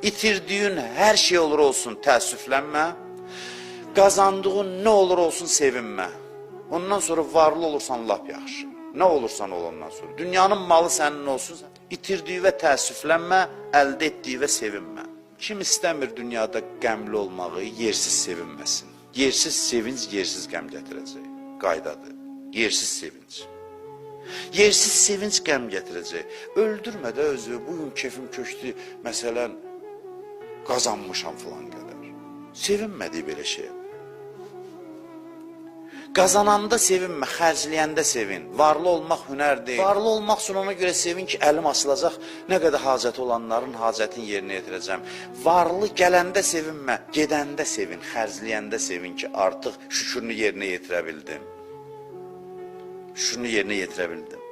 İtirdiyin hər şey olur olsun təəssüflənmə. Qazandığın nə olur olsun sevinmə. Ondan sonra varlı olursan lap yaxşı. Nə olursan ol ondan sonra. Dünyanın malı sənin olsun. İtirdiyi və təəssüflənmə, əldə etdiyi və sevinmə. Kim istəmir dünyada qəmli olmağı, yersiz sevinməsin. Yersiz sevinc, yersiz qəm gətirəcək. Qaydadır. Yersiz sevinc. Yersiz sevinc qəm gətirəcək. Öldürmə də özü, bugün kefim köçdü, məsələn, qazanmışam filan qədər. Sevinmədik belə şey. Qazananda sevinmə, xərcləyəndə sevin. Varlı olmaq hünər deyil. Varlı olmaq üçün ona görə sevin ki, əlim asılacaq, nə qədər hacəti olanların hacətini yerinə yetirəcəm. Varlı gələndə sevinmə, gedəndə sevin, xərcləyəndə sevin ki, artıq şükürünü yerinə yetirə bildim. Şükürünü yerinə yetirə bildim.